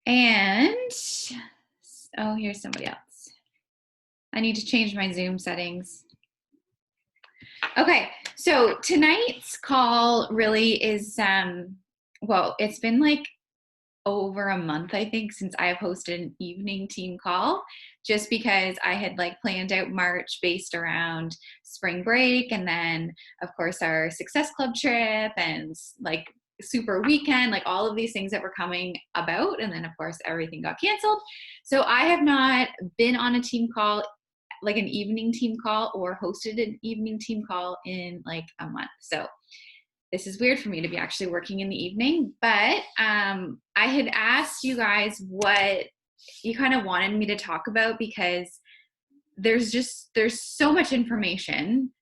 And, oh, here's somebody else. I need to change my Zoom settings. Okay, so tonight's call really is, well, it's been like over a month, I think, since I have hosted an evening team call, just because I had like planned out March based around spring break and then, of course, our Success Club trip and like super weekend, like all of these things that were coming about. And then, of course, everything got canceled. So I have not been on a team call, like an evening team call, or hosted an evening team call in like a month. So this is weird for me to be actually working in the evening, but I had asked you guys what you kind of wanted me to talk about, because there's so much information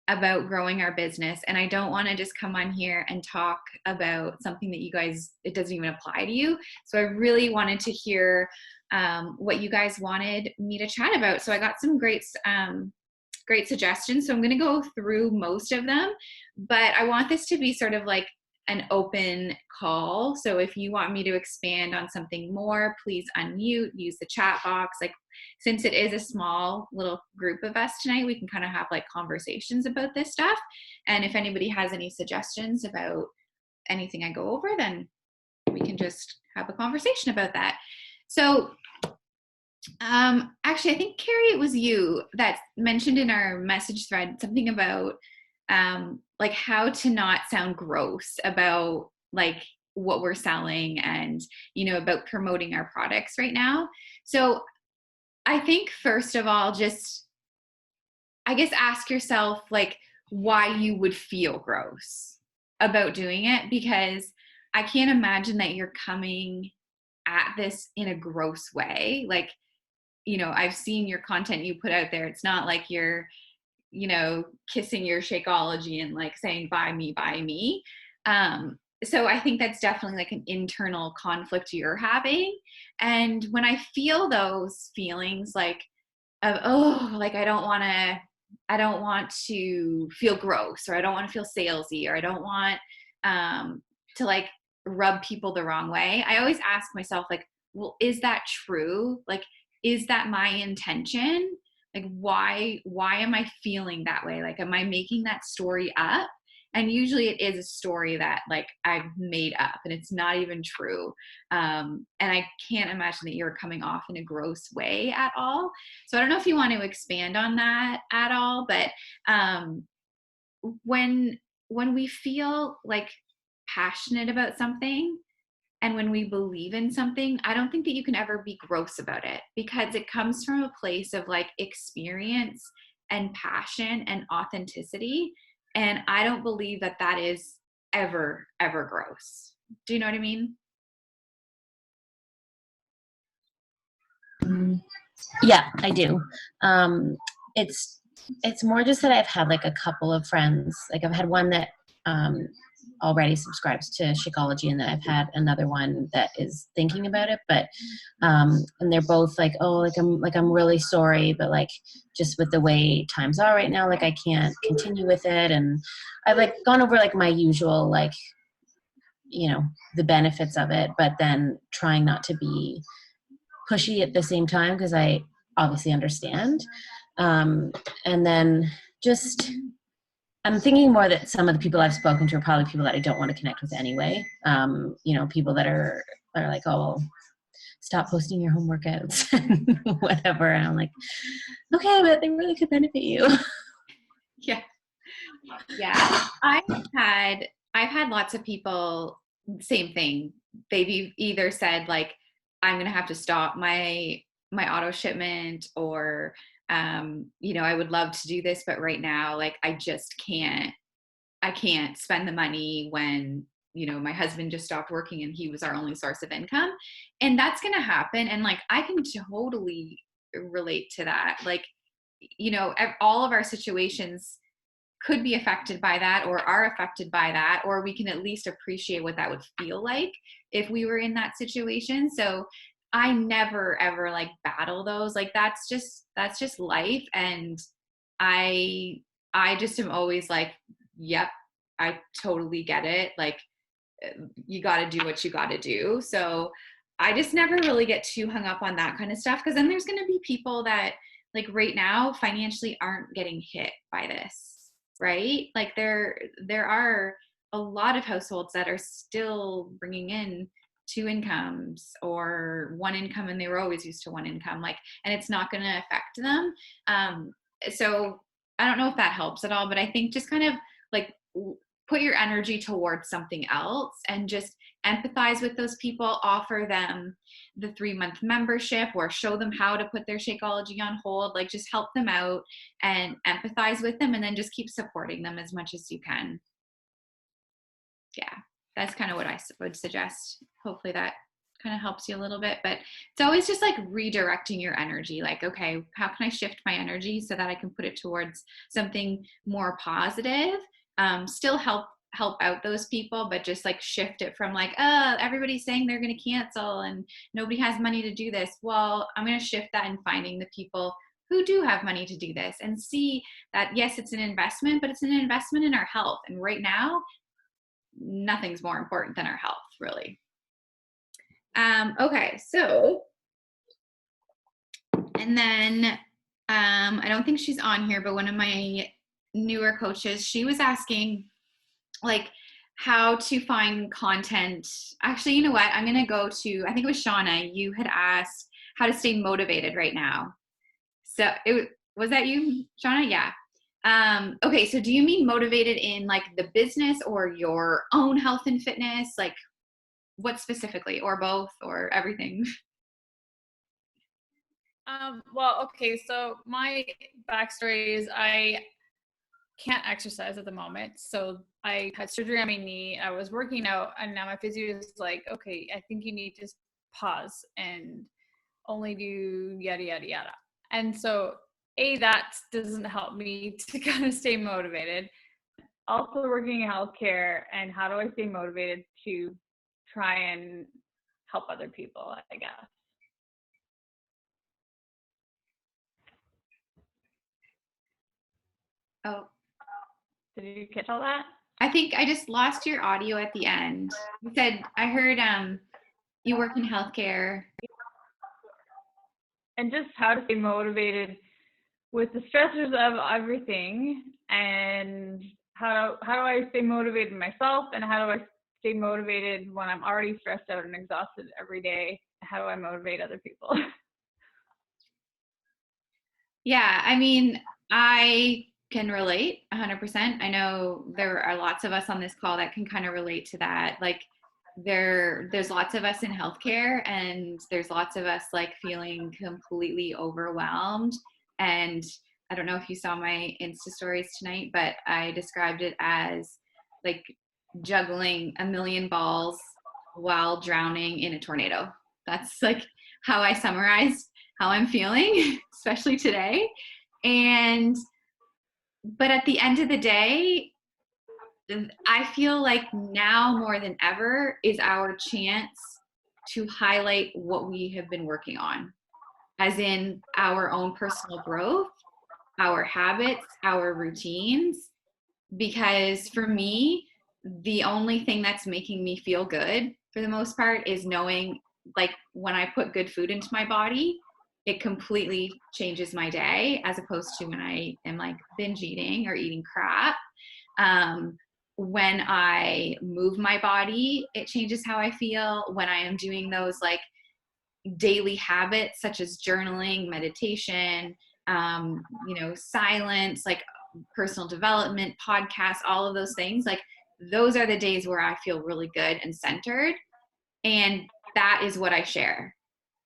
about growing our business, and I don't want to just come on here and talk about something that you guys, it doesn't even apply to you. So I really wanted to hear what you guys wanted me to chat about. So I got some great suggestions. So I'm going to go through most of them, but I want this to be sort of like an open call. So if you want me to expand on something more, please unmute, use the chat box. Like, since it is a small little group of us tonight, we can kind of have like conversations about this stuff. And if anybody has any suggestions about anything I go over, then we can just have a conversation about that. So actually, I think, Carrie, it was you that mentioned in our message thread something about like how to not sound gross about like what we're selling and, about promoting our products right now. So I think, first of all, just, I guess, ask yourself like why you would feel gross about doing it, because I can't imagine that you're coming at this in a gross way. Like, I've seen your content you put out there. It's not like you're, kissing your Shakeology and like saying, buy me, buy me. So I think that's definitely like an internal conflict you're having. And when I feel those feelings like of, oh, like I don't want to feel gross, or I don't want to feel salesy, or I don't want to like rub people the wrong way, I always ask myself like, well, is that true? Like, is that my intention? Like, why am I feeling that way? Like, am I making that story up? And usually it is a story that like I've made up and it's not even true. And I can't imagine that you're coming off in a gross way at all. So I don't know if you want to expand on that at all, but when we feel like passionate about something, and when we believe in something, I don't think that you can ever be gross about it, because it comes from a place of like experience and passion and authenticity. And I don't believe that that is ever, ever gross. Do you know what I mean? Yeah, I do. It's more just that I've had like a couple of friends. Like I've had one that already subscribes to Shakeology, and then I've had another one that is thinking about it. But and they're both like, oh, I'm really sorry, but like just with the way times are right now, like I can't continue with it. And I've like gone over like my usual like, the benefits of it, but then trying not to be pushy at the same time, because I obviously understand. And then just, I'm thinking more that some of the people I've spoken to are probably people that I don't want to connect with anyway. People that are like, oh, well, stop posting your home workouts and whatever. And I'm like, okay, but they really could benefit you. Yeah. Yeah. I've had lots of people, same thing. They've either said like, I'm going to have to stop my auto shipment, or, I would love to do this, but right now, like, I can't spend the money when, my husband just stopped working and he was our only source of income. And that's going to happen. And like, I can totally relate to that. Like, all of our situations could be affected by that, or are affected by that, or we can at least appreciate what that would feel like if we were in that situation. So I never ever like battle those. Like that's just life. And I just am always like, yep, I totally get it. Like, you got to do what you got to do. So I just never really get too hung up on that kind of stuff, because then there's going to be people that like right now financially aren't getting hit by this, right? Like there are a lot of households that are still bringing in two incomes or one income, and they were always used to one income, like, and it's not going to affect them. So I don't know if that helps at all, but I think just kind of like put your energy towards something else and just empathize with those people, offer them the 3-month membership or show them how to put their Shakeology on hold, like just help them out and empathize with them, and then just keep supporting them as much as you can. Yeah, that's kind of what I would suggest. Hopefully that kind of helps you a little bit, but it's always just like redirecting your energy. Like, okay, how can I shift my energy so that I can put it towards something more positive? Still help out those people, but just like shift it from like, everybody's saying they're going to cancel and nobody has money to do this. Well, I'm going to shift that and finding the people who do have money to do this, and see that, yes, it's an investment, but it's an investment in our health. And right now, nothing's more important than our health, really. Okay, so, and then I don't think she's on here, but one of my newer coaches, she was asking like how to find content. Actually, you know what? I'm going to go to, I think it was Shauna. You had asked how to stay motivated right now. So was that you, Shauna? Yeah. Okay. So do you mean motivated in like the business or your own health and fitness? Like what specifically, or both, or everything? Well, okay. So my backstory is I can't exercise at the moment. So I had surgery on my knee. I was working out, and now my physio is like, okay, I think you need to pause and only do yada, yada, yada. And so that doesn't help me to kind of stay motivated. Also working in healthcare, and how do I stay motivated to try and help other people, I guess. Oh, did you catch all that? I think I just lost your audio at the end. You said, I heard you work in healthcare. And just how to stay motivated with the stressors of everything, and how do I stay motivated myself, and how do I stay motivated when I'm already stressed out and exhausted every day? How do I motivate other people? Yeah, I mean, I can relate 100%. I know there are lots of us on this call that can kind of relate to that. Like there's lots of us in healthcare, and there's lots of us like feeling completely overwhelmed. And I don't know if you saw my Insta stories tonight, but I described it as like juggling a million balls while drowning in a tornado. That's like how I summarized how I'm feeling, especially today. But at the end of the day, I feel like now more than ever is our chance to highlight what we have been working on, as in our own personal growth, our habits, our routines. Because for me, the only thing that's making me feel good for the most part is knowing, like, when I put good food into my body, it completely changes my day, as opposed to when I am like binge eating or eating crap. When I move my body, it changes how I feel. When I am doing those like daily habits such as journaling, meditation, silence, like personal development, podcasts, all of those things, like those are the days where I feel really good and centered. And that is what I share.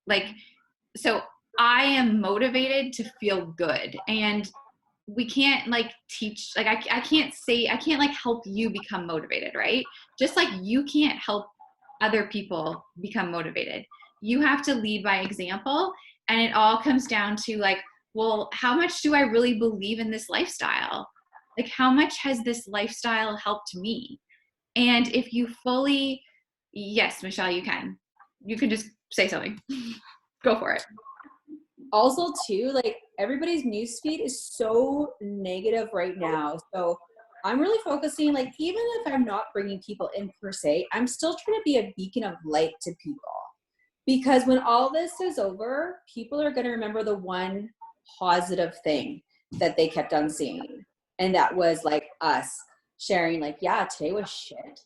Like, so I am motivated to feel good, and we can't like teach, like I can't like help you become motivated, right? Just like you can't help other people become motivated. You have to lead by example. And it all comes down to like, well, how much do I really believe in this lifestyle? Like, how much has this lifestyle helped me? And if you fully, yes, Michelle, you can just say something. Go for it. Also too, like everybody's newsfeed is so negative right now. So I'm really focusing, like, even if I'm not bringing people in per se, I'm still trying to be a beacon of light to people. Because when all this is over, people are going to remember the one positive thing that they kept on seeing. And that was like us sharing like, yeah, today was shit,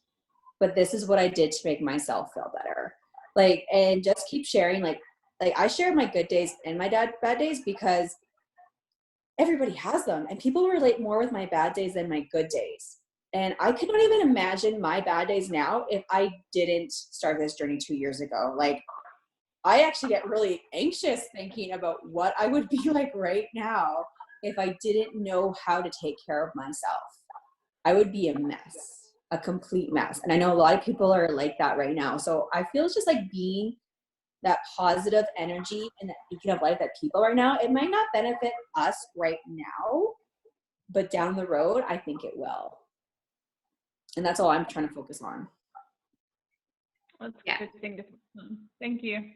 but this is what I did to make myself feel better. Like, and just keep sharing. Like I shared my good days and my bad days because everybody has them, and people relate more with my bad days than my good days. And I could not even imagine my bad days now if I didn't start this journey 2 years ago. Like, I actually get really anxious thinking about what I would be like right now if I didn't know how to take care of myself. I would be a mess, a complete mess. And I know a lot of people are like that right now. So I feel it's just like being that positive energy and that beacon of light that people right now, it might not benefit us right now, but down the road, I think it will. And that's all I'm trying to focus on. That's a good thing to focus on. Thank you.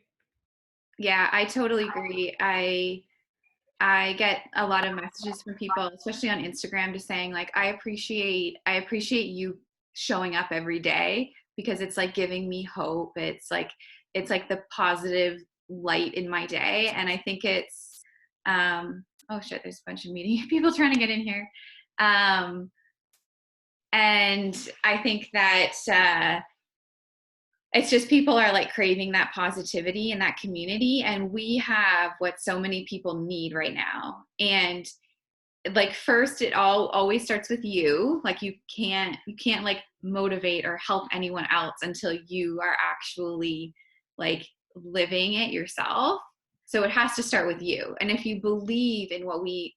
Yeah, I totally agree. I get a lot of messages from people, especially on Instagram, just saying like, I appreciate you showing up every day, because it's like giving me hope. It's like the positive light in my day. And I think it's, oh shit, there's a bunch of meeting people trying to get in here. And I think that, it's just people are like craving that positivity and that community. And we have what so many people need right now. And like, first, it always starts with you. Like you can't like motivate or help anyone else until you are actually like living it yourself. So it has to start with you. And if you believe in what we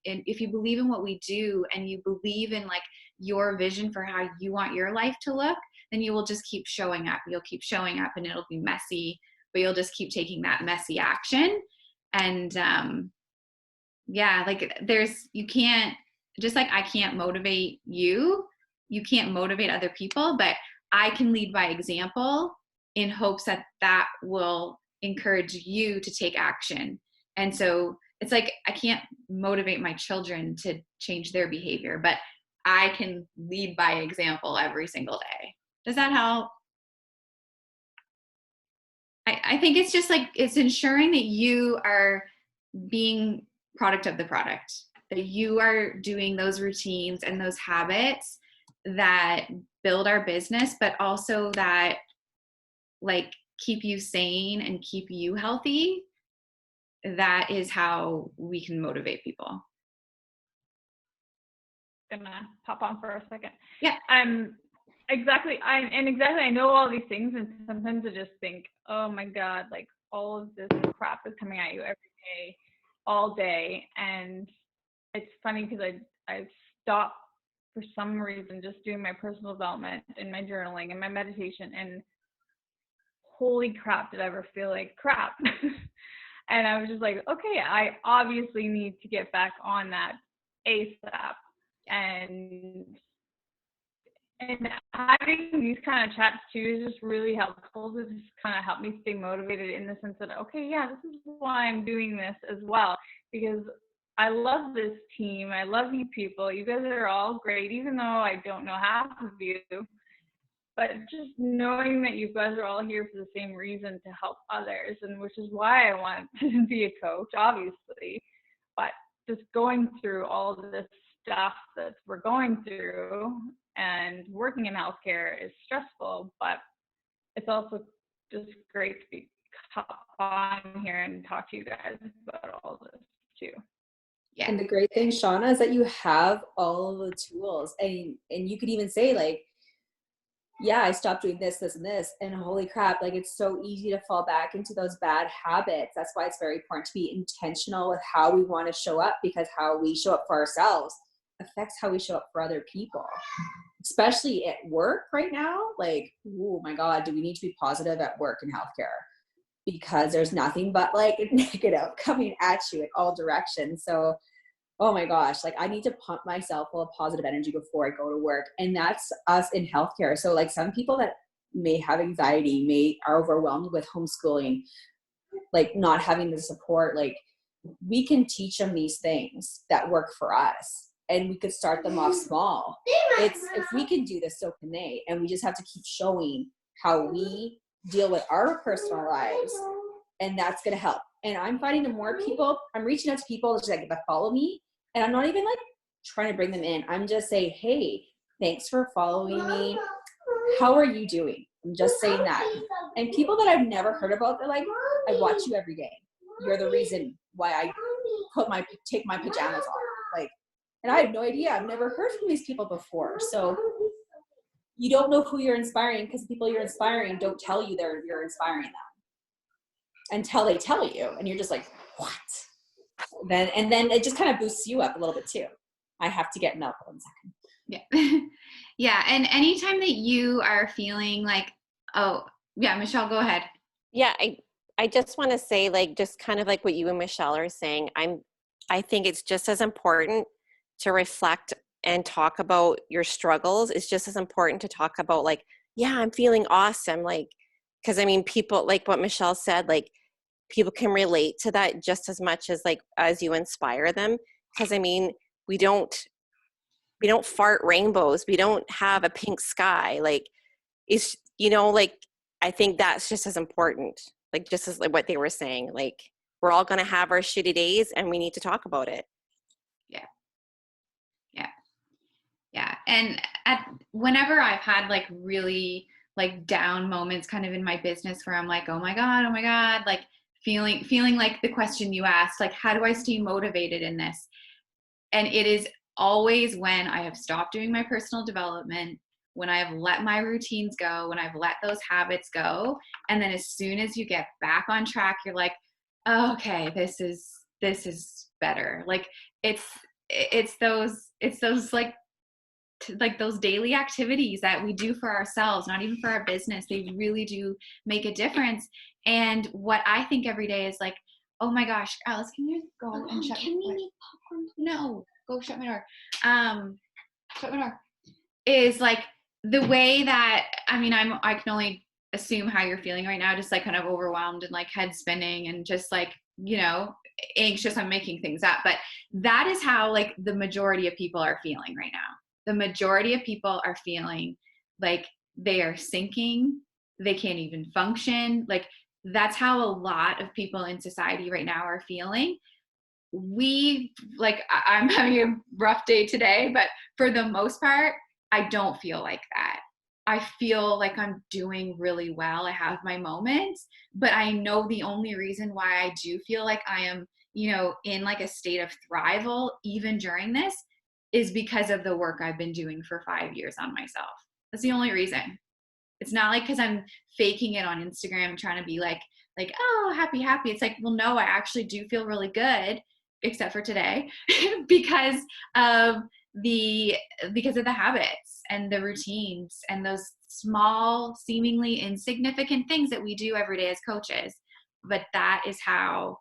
do, and you believe in like your vision for how you want your life to look, then you will just keep showing up. You'll keep showing up, and it'll be messy, but you'll just keep taking that messy action. And yeah, like you can't, just like I can't motivate you can't motivate other people, but I can lead by example in hopes that will encourage you to take action. And so it's like, I can't motivate my children to change their behavior, but I can lead by example every single day. Does that help? I think it's just like, it's ensuring that you are being product of the product, that you are doing those routines and those habits that build our business, but also that like keep you sane and keep you healthy. That is how we can motivate people. Gonna pop on for a second. Yeah. Exactly. I know all these things, and sometimes I just think, oh my God, like all of this crap is coming at you every day, all day. And it's funny because I've stopped for some reason just doing my personal development and my journaling and my meditation, and holy crap, did I ever feel like crap. And I was just like, okay, I obviously need to get back on that ASAP. And having these kind of chats too is just really helpful to just kind of help me stay motivated, in the sense that, okay, yeah, this is why I'm doing this as well, because I love this team. I love you people. You guys are all great, even though I don't know half of you. But just knowing that you guys are all here for the same reason, to help others, and which is why I want to be a coach, obviously. But just going through all of this stuff that we're going through, and working in healthcare is stressful, but it's also just great to be on here and talk to you guys about all this too. Yeah. And the great thing, Shauna, is that you have all of the tools, and you could even say like, yeah, I stopped doing this, and this, and holy crap, like it's so easy to fall back into those bad habits. That's why it's very important to be intentional with how we want to show up, because how we show up for ourselves affects how we show up for other people, especially at work right now. Like, oh my God, do we need to be positive at work in healthcare? Because there's nothing but like negative coming at you in all directions. So, oh my gosh, like I need to pump myself full of positive energy before I go to work. And that's us in healthcare. So like some people that may have anxiety, are overwhelmed with homeschooling, like not having the support, like we can teach them these things that work for us. And we could start them off small. If we can do this, so can they. And we just have to keep showing how we deal with our personal lives and that's going to help. And I'm finding the more people, I'm reaching out to people just like, that follow me, and I'm not even like trying to bring them in. I'm just saying, hey, thanks for following me. How are you doing? I'm just saying that. And people that I've never heard about, they're like, I watch you every day. You're the reason why I take my pajamas off. Like, and I have no idea. I've never heard from these people before. So you don't know who you're inspiring, because the people you're inspiring don't tell you you're inspiring them until they tell you, and you're just like, what? Then it just kind of boosts you up a little bit too. I have to get milk 1 second. Yeah. Yeah. And anytime that you are feeling like, oh yeah, Michelle, go ahead. Yeah, I just want to say, like, just kind of like what you and Michelle are saying, I think it's just as important to reflect and talk about your struggles. It's just as important to talk about, like, yeah, I'm feeling awesome. Like, because I mean, people, like what Michelle said, like, people can relate to that just as much as, like, as you inspire them. Because I mean, we don't fart rainbows. We don't have a pink sky. Like, it's, you know, like, I think that's just as important. Like, just as like what they were saying, like, we're all going to have our shitty days, and we need to talk about it. Yeah. Yeah. Yeah. And whenever I've had like really like down moments kind of in my business where I'm like, oh my God, like feeling like the question you asked, like, how do I stay motivated in this? And it is always when I have stopped doing my personal development, when I have let my routines go, when I've let those habits go. And then as soon as you get back on track, you're like, oh, okay, this is better. Like it's those like those daily activities that we do for ourselves, not even for our business. They really do make a difference. And what I think every day is like, oh my gosh, Alice, can you go and shut my door? No, go shut my door. Shut my door. Is like the way that, I mean, I can only assume how you're feeling right now, just like kind of overwhelmed and like head spinning and just like, you know, anxious. I'm making things up, but that is how like the majority of people are feeling right now. The majority of people are feeling like they are sinking. They can't even function. Like that's how a lot of people in society right now are feeling. I'm having a rough day today, but for the most part, I don't feel like that. I feel like I'm doing really well. I have my moments, but I know the only reason why I do feel like I am, you know, in like a state of thrival, even during this, is because of the work I've been doing for 5 years on myself. That's the only reason. It's not like because I'm faking it on Instagram and trying to be like, oh, happy. It's like, well, no, I actually do feel really good, except for today, because of the habits and the routines and those small, seemingly insignificant things that we do every day as coaches. But that is how,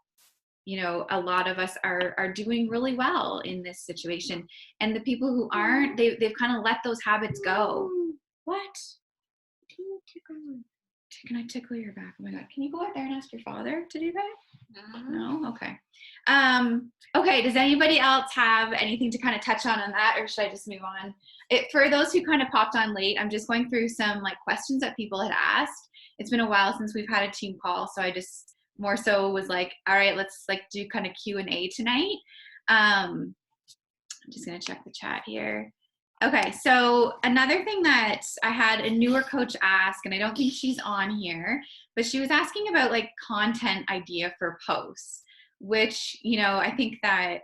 you know, a lot of us are doing really well in this situation. And the people who aren't, they've kind of let those habits go. What? Can I tickle your back? Oh my God. Can you go out there and ask your father to do that? No? Okay. Okay. Does anybody else have anything to kind of touch on that, or should I just move on? For those who kind of popped on late, I'm just going through some like questions that people had asked. It's been a while since we've had a team call, so I just more so was like, all right, let's like do kind of Q&A tonight. I'm just going to check the chat here. Okay, so another thing that I had a newer coach ask, and I don't think she's on here, but she was asking about like content idea for posts, which, you know, I think that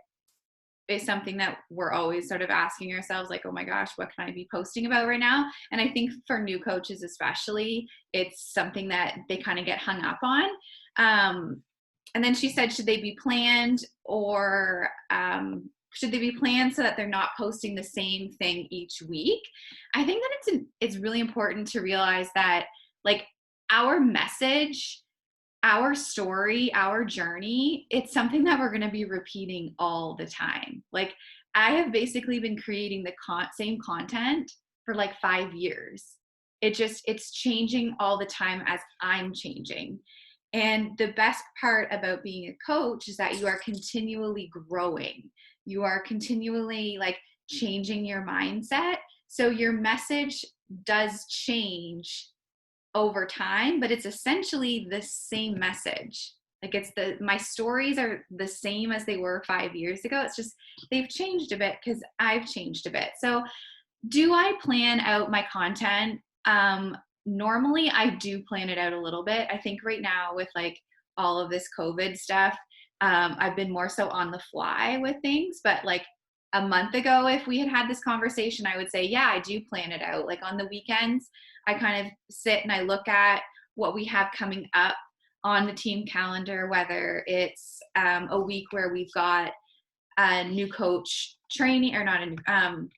is something that we're always sort of asking ourselves, like, oh my gosh, what can I be posting about right now? And I think for new coaches especially, it's something that they kind of get hung up on. And then she said, should they be planned, or should they be planned so that they're not posting the same thing each week? I think that it's really important to realize that like our message, our story, our journey, it's something that we're going to be repeating all the time. Like I have basically been creating the same content for like 5 years. It's changing all the time as I'm changing. And the best part about being a coach is that you are continually growing. You are continually like changing your mindset. So your message does change over time, but it's essentially the same message. Like my stories are the same as they were 5 years ago. It's just they've changed a bit because I've changed a bit. So do I plan out my content? Normally I do plan it out a little bit. I think right now with like all of this COVID stuff, I've been more so on the fly with things, but like a month ago, if we had had this conversation, I would say, yeah, I do plan it out. Like on the weekends, I kind of sit and I look at what we have coming up on the team calendar, whether it's a week where we've got a new coach training or not a new,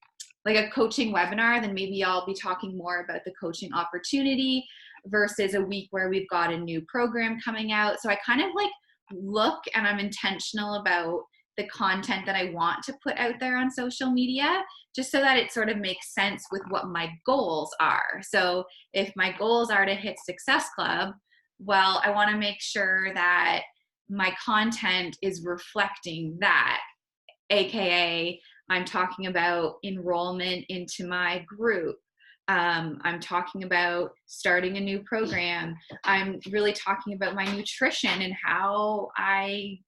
like a coaching webinar, then maybe I'll be talking more about the coaching opportunity versus a week where we've got a new program coming out. So I kind of like look and I'm intentional about the content that I want to put out there on social media, just so that it sort of makes sense with what my goals are. So if my goals are to hit Success Club, well, I want to make sure that my content is reflecting that, AKA I'm talking about enrollment into my group. I'm talking about starting a new program. I'm really talking about my nutrition and how I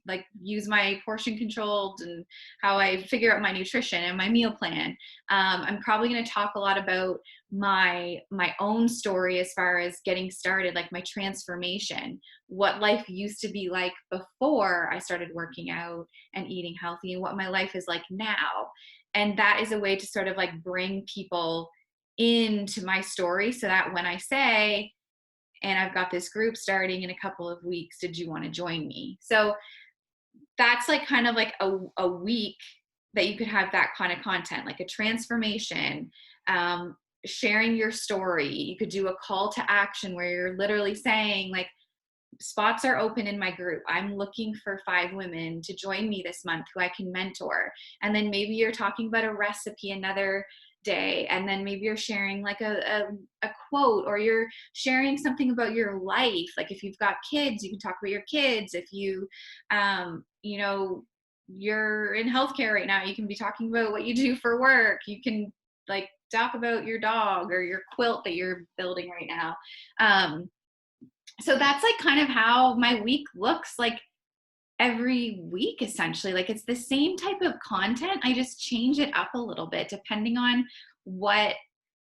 like use my portion controlled and how I figure out my nutrition and my meal plan. I'm probably going to talk a lot about my own story as far as getting started, like my transformation, what life used to be like before I started working out and eating healthy, and what my life is like now. And that is a way to sort of like bring people into my story, so that when I say, and I've got this group starting in a couple of weeks, did you want to join me? So that's like kind of like a week that you could have that kind of content, like a transformation, sharing your story. You could do a call to action where you're literally saying like, spots are open in my group. I'm looking for 5 women to join me this month who I can mentor. And then maybe you're talking about a recipe another day, and then maybe you're sharing like a quote, or you're sharing something about your life. Like if you've got kids, you can talk about your kids. If you you know, you're in healthcare right now, you can be talking about what you do for work. You can like talk about your dog or your quilt that you're building right now. So that's like kind of how my week looks like every week, essentially. Like it's the same type of content. I just change it up a little bit depending on what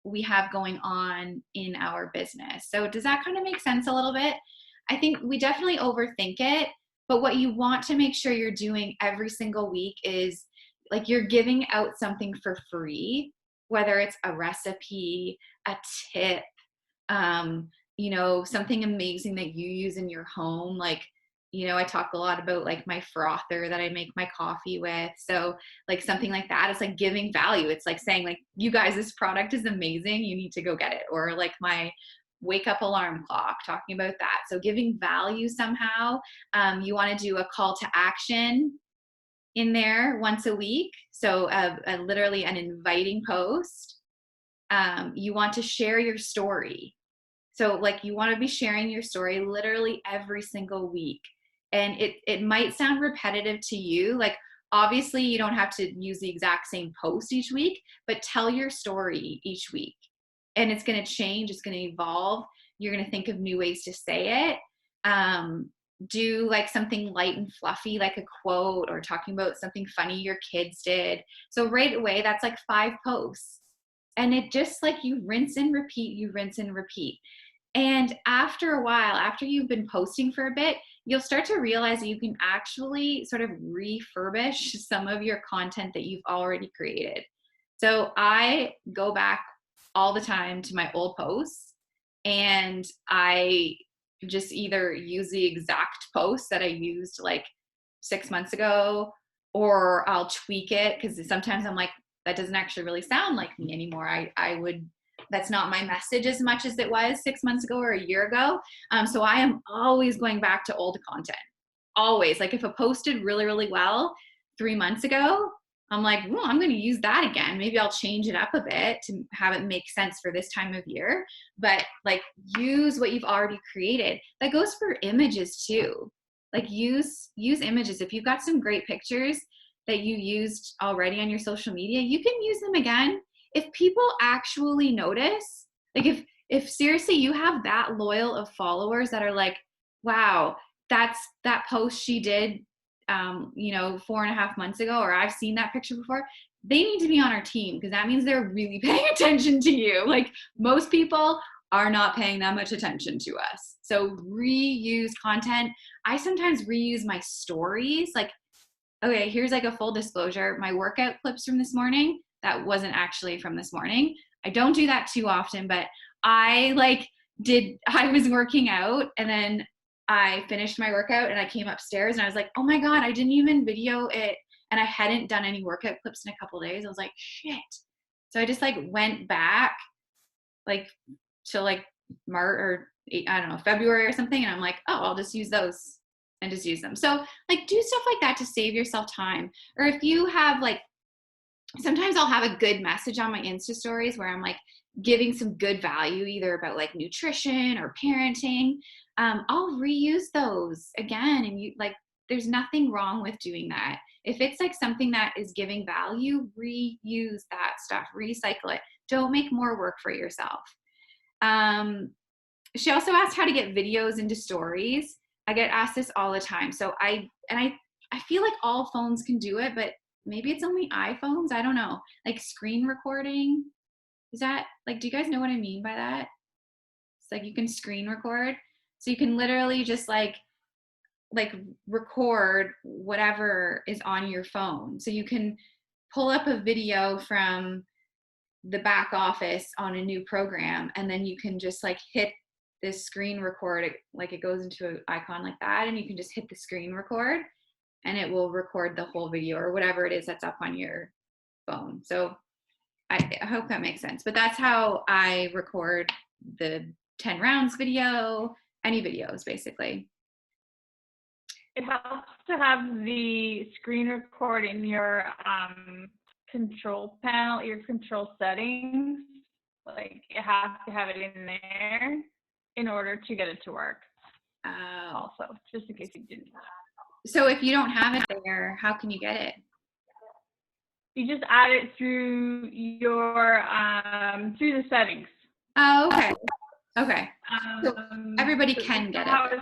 we have going on in our business. So does that kind of make sense a little bit? I think we definitely overthink it, but what you want to make sure you're doing every single week is like you're giving out something for free, whether it's a recipe, a tip, you know, something amazing that you use in your home. Like, you know, I talk a lot about like my frother that I make my coffee with. So like something like that, it's like giving value. It's like saying like, you guys, this product is amazing. You need to go get it. Or like my wake up alarm clock, talking about that. So giving value somehow. You want to do a call to action in there once a week. So literally an inviting post. You want to share your story. So like you want to be sharing your story literally every single week. And it might sound repetitive to you. Like obviously you don't have to use the exact same post each week, but tell your story each week. And it's going to change. It's going to evolve. You're going to think of new ways to say it. Do like something light and fluffy, like a quote, or talking about something funny your kids did. So right away, that's like 5 posts. And it just like you rinse and repeat, you rinse and repeat. And after a while, after you've been posting for a bit, you'll start to realize that you can actually sort of refurbish some of your content that you've already created. So I go back all the time to my old posts, and I just either use the exact post that I used like 6 months ago, or I'll tweak it, because sometimes I'm like, that doesn't actually really sound like me anymore. That's not my message as much as it was 6 months ago or a year ago. So I am always going back to old content. Always. Like if a post did really, really well 3 months ago, I'm like, well, I'm going to use that again. Maybe I'll change it up a bit to have it make sense for this time of year. But like use what you've already created. That goes for images too. Like use images. If you've got some great pictures that you used already on your social media, you can use them again. If people actually notice, like if seriously you have that loyal of followers that are like, wow, that's that post she did, 4.5 months ago, or I've seen that picture before, they need to be on our team, because that means they're really paying attention to you. Like, most people are not paying that much attention to us. So reuse content. I sometimes reuse my stories. Like, okay, here's like a full disclosure. My workout clips from this morning, that wasn't actually from this morning. I don't do that too often, but I was working out, and then I finished my workout and I came upstairs and I was like, oh my God, I didn't even video it. And I hadn't done any workout clips in a couple of days. I was like, shit. So I just like went back like to like March or I don't know, February or something. And I'm like, oh, I'll just use those and just use them. So like do stuff like that to save yourself time. Or if you have like, sometimes I'll have a good message on my Insta stories where I'm like giving some good value, either about like nutrition or parenting. I'll reuse those again. And you like, there's nothing wrong with doing that. If it's like something that is giving value, reuse that stuff, recycle it. Don't make more work for yourself. She also asked how to get videos into stories. I get asked this all the time. So I feel like all phones can do it, but maybe it's only iPhones. I don't know. Like screen recording. Is that like, do you guys know what I mean by that? It's like you can screen record. So you can literally just like record whatever is on your phone. So you can pull up a video from the back office on a new program, and then you can just like hit this screen record. Like it goes into an icon like that, and you can just hit the screen record and it will record the whole video or whatever it is that's up on your phone. So I hope that makes sense. But that's how I record the 10 rounds video, any videos basically. It helps to have the screen record in your control panel, your control settings. Like you have to have it in there in order to get it to work. Also, just in case you didn't. So if you don't have it there, how can you get it? You just add it through your through the settings. Oh, okay. Okay. So everybody can get it.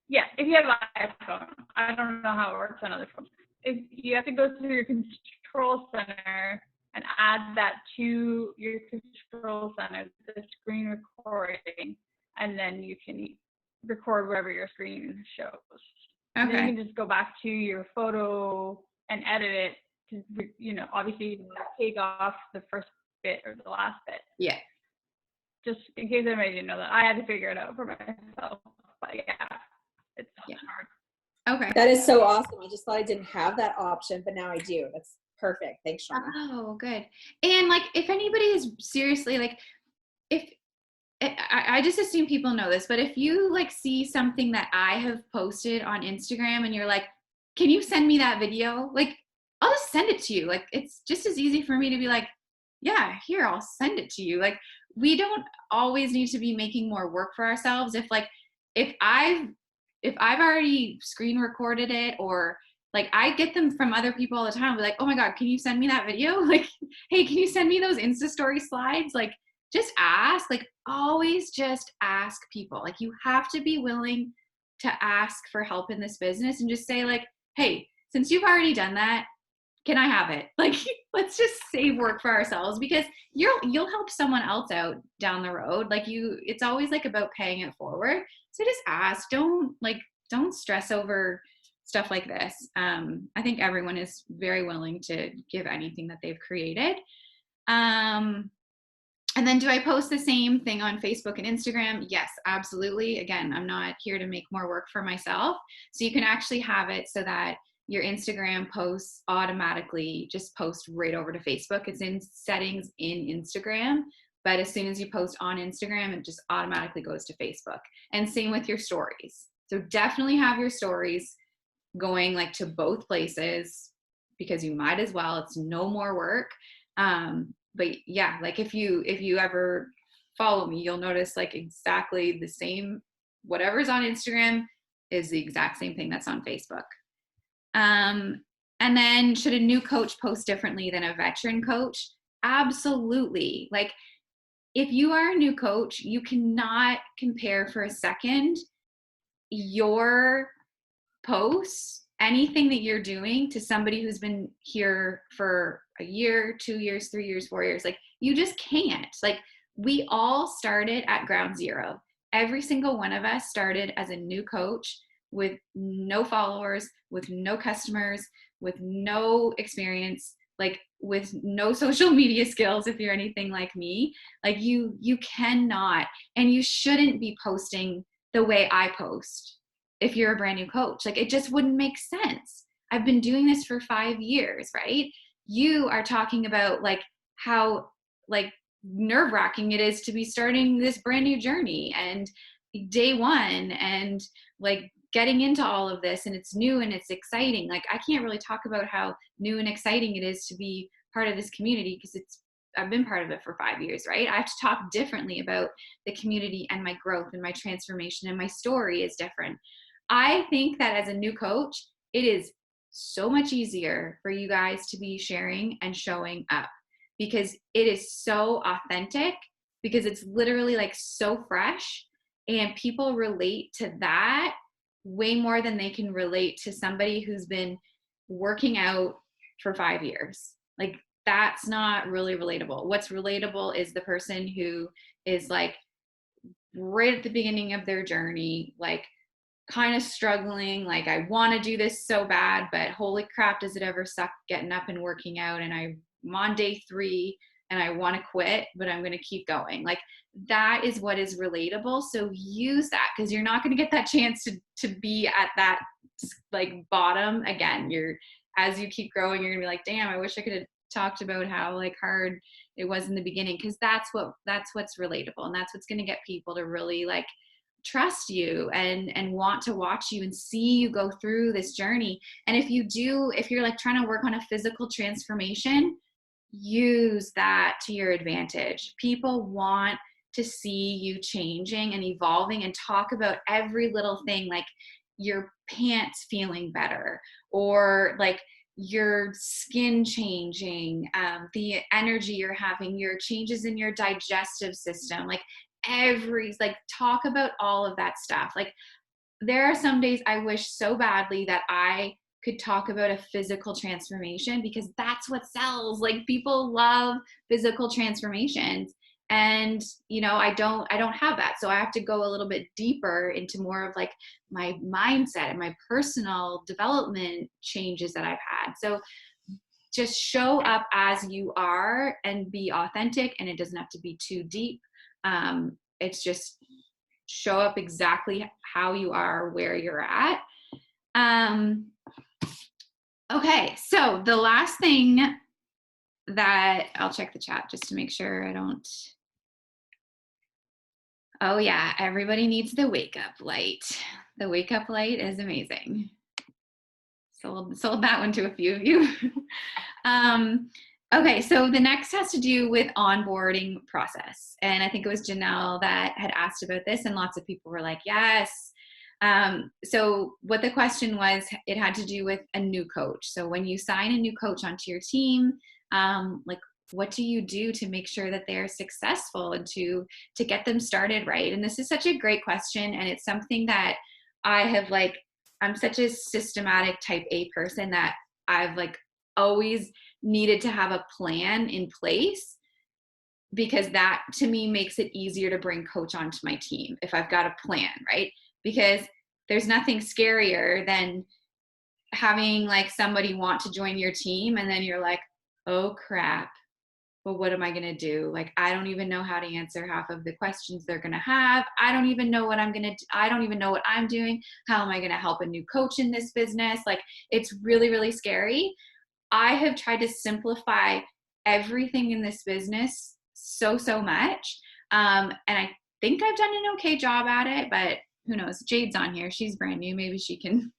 Yeah, if you have an iPhone. I don't know how it works on other phones. If you have to go through your control center and add that to your control center, the screen recording, and then you can record wherever your screen shows. Okay. And then you can just go back to your photo and edit it. To, obviously you can take off the first bit or the last bit. Yeah. Just in case anybody didn't know that, I had to figure it out for myself. But yeah, it's hard. Okay. That is so awesome. I just thought I didn't have that option, but now I do. That's perfect. Thanks, Shauna. Oh, good. And like, if anybody is seriously like, I just assume people know this, but if you like see something that I have posted on Instagram and you're like, can you send me that video? Like, I'll just send it to you. Like, it's just as easy for me to be like, yeah, here, I'll send it to you. Like, we don't always need to be making more work for ourselves. If I've already screen recorded it, or like I get them from other people all the time, I'll be like, oh my God, can you send me that video? Like, hey, can you send me those Insta story slides? Like, just ask, like always just ask people. Like, you have to be willing to ask for help in this business and just say like, hey, since you've already done that, can I have it? Like, let's just save work for ourselves, because you'll help someone else out down the road. Like it's always like about paying it forward. So just ask, don't stress over stuff like this. I think everyone is very willing to give anything that they've created. And then do I post the same thing on Facebook and Instagram? Yes, absolutely. Again, I'm not here to make more work for myself. So you can actually have it so that your Instagram posts automatically just post right over to Facebook. It's in settings in Instagram, but as soon as you post on Instagram, it just automatically goes to Facebook. And same with your stories. So definitely have your stories going like to both places, because you might as well. It's no more work. But yeah, like if you ever follow me, you'll notice like exactly the same, whatever's on Instagram is the exact same thing that's on Facebook. And then should a new coach post differently than a veteran coach? Absolutely. Like if you are a new coach, you cannot compare for a second your posts, anything that you're doing, to somebody who's been here for a year, 2 years, 3 years, 4 years. Like, you just can't. Like, we all started at ground zero. Every single one of us started as a new coach with no followers, with no customers, with no experience, like with no social media skills. If you're anything like me, like you cannot, and you shouldn't be posting the way I post if you're a brand new coach. Like, it just wouldn't make sense. I've been doing this for 5 years, right? You are talking about like how like nerve-wracking it is to be starting this brand new journey and day one, and like getting into all of this, and it's new and it's exciting. Like, I can't really talk about how new and exciting it is to be part of this community, because I've been part of it for 5 years, right? I have to talk differently about the community and my growth and my transformation, and my story is different. I think that as a new coach, it is so much easier for you guys to be sharing and showing up, because it is so authentic, because it's literally like so fresh, and people relate to that way more than they can relate to somebody who's been working out for 5 years. Like, that's not really relatable. What's relatable is the person who is like right at the beginning of their journey, like kind of struggling, like, I want to do this so bad, but holy crap, does it ever suck getting up and working out, and I'm on day 3 and I want to quit, but I'm going to keep going. Like, that is what is relatable. So use that, because you're not going to get that chance to be at that like bottom again. As you keep growing, you're gonna be like, damn, I wish I could have talked about how like hard it was in the beginning, because that's what's relatable, and that's what's going to get people to really like trust you and want to watch you and see you go through this journey. And if you're like trying to work on a physical transformation, use that to your advantage. People want to see you changing and evolving, and talk about every little thing, like your pants feeling better, or like your skin changing, the energy you're having, your changes in your digestive system, like talk about all of that stuff. Like, there are some days I wish so badly that I could talk about a physical transformation, because that's what sells. Like, people love physical transformations, and I don't have that. So I have to go a little bit deeper into more of like my mindset and my personal development changes that I've had. So just show up as you are and be authentic, and it doesn't have to be too deep. It's just show up exactly how you are, where you're at. Okay, so the last thing that I'll check the chat just to make sure I don't. Oh yeah, everybody needs the wake up light. The wake up light is amazing. Sold that one to a few of you. Okay, so the next has to do with onboarding process. And I think it was Janelle that had asked about this, and lots of people were like, yes. So what the question was, it had to do with a new coach. So when you sign a new coach onto your team, like, what do you do to make sure that they're successful and to get them started right? And this is such a great question. And it's something that I'm such a systematic type A person that I've like always needed to have a plan in place, because that to me makes it easier to bring coach onto my team if I've got a plan, right? Because there's nothing scarier than having like somebody want to join your team, and then you're like, oh crap, well, what am I going to do? Like, I don't even know how to answer half of the questions they're going to have. I don't even know what I'm going to do. I don't even know what I'm doing. How am I going to help a new coach in this business? Like, it's really, really scary. I have tried to simplify everything in this business so much. And I think I've done an okay job at it, but who knows? Jade's on here. She's brand new. Maybe she can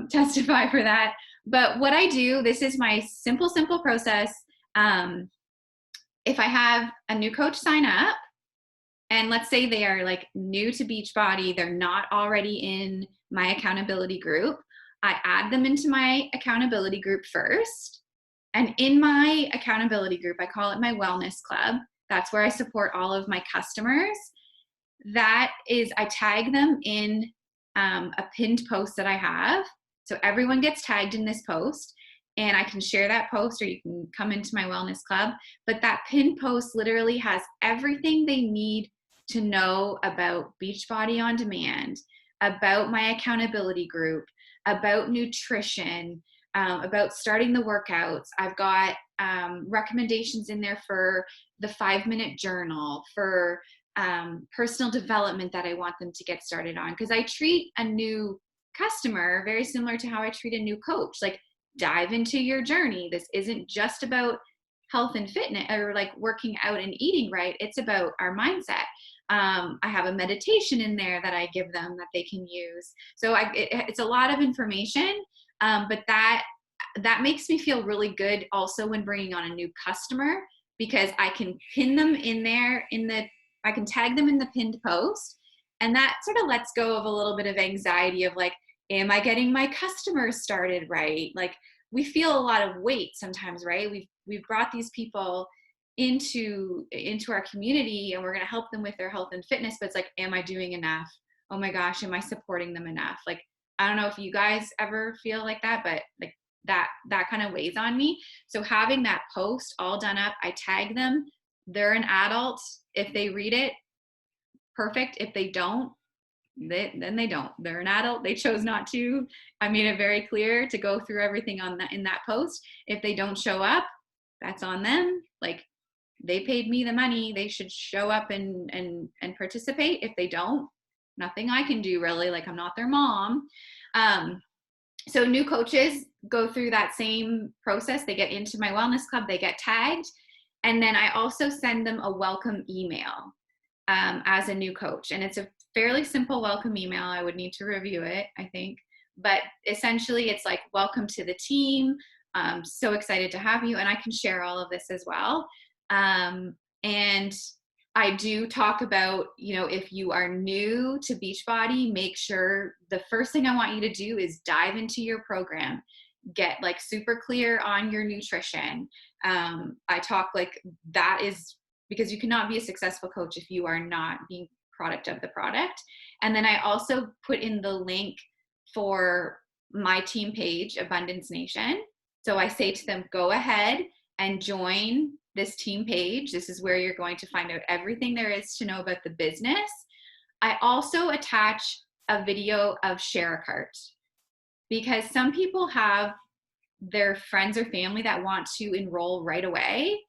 testify for that. But what I do, this is my simple process. If I have a new coach sign up, and let's say they are like new to Beachbody, they're not already in my accountability group, I add them into my accountability group first. And in my accountability group, I call it my wellness club. That's where I support all of my customers. That is, I tag them in a pinned post that I have. So everyone gets tagged in this post, and I can share that post, or you can come into my wellness club. But that pinned post literally has everything they need to know about Beachbody On Demand, about my accountability group, about nutrition, about starting the workouts. I've got recommendations in there for the 5-minute journal, for personal development that I want them to get started on. Because I treat a new customer very similar to how I treat a new coach. Like, dive into your journey. This isn't just about health and fitness or like working out and eating right. It's about our mindset. I have a meditation in there that I give them that they can use. So it's a lot of information, but that makes me feel really good also when bringing on a new customer, because I can pin them in there I can tag them in the pinned post, and that sort of lets go of a little bit of anxiety of like, am I getting my customers started right? Like, we feel a lot of weight sometimes, right? We've brought these people into our community, and we're going to help them with their health and fitness, but it's like, am I doing enough? Oh my gosh, am I supporting them enough? Like, I don't know if you guys ever feel like that, but like that kind of weighs on me. So having that post all done up, I tag them. They're an adult. If they read it, perfect. If they don't, then they don't. They're an adult. They chose not to. I made it very clear to go through everything in that post. If they don't show up, that's on them. Like, they paid me the money. They should show up and participate. If they don't, nothing I can do really. Like, I'm not their mom. So new coaches go through that same process. They get into my wellness club, they get tagged. And then I also send them a welcome email as a new coach. And it's a fairly simple welcome email. I would need to review it, I think. But essentially it's like, welcome to the team. So excited to have you. And I can share all of this as well. And I do talk about, if you are new to Beachbody, make sure the first thing I want you to do is dive into your program, get like super clear on your nutrition. I talk like that is because you cannot be a successful coach if you are not being product of the product. And then I also put in the link for my team page, Abundance Nation. So I say to them, go ahead and join this team page. This is where you're going to find out everything there is to know about the business. I also attach a video of Share a Cart, because some people have their friends or family that want to enroll right away.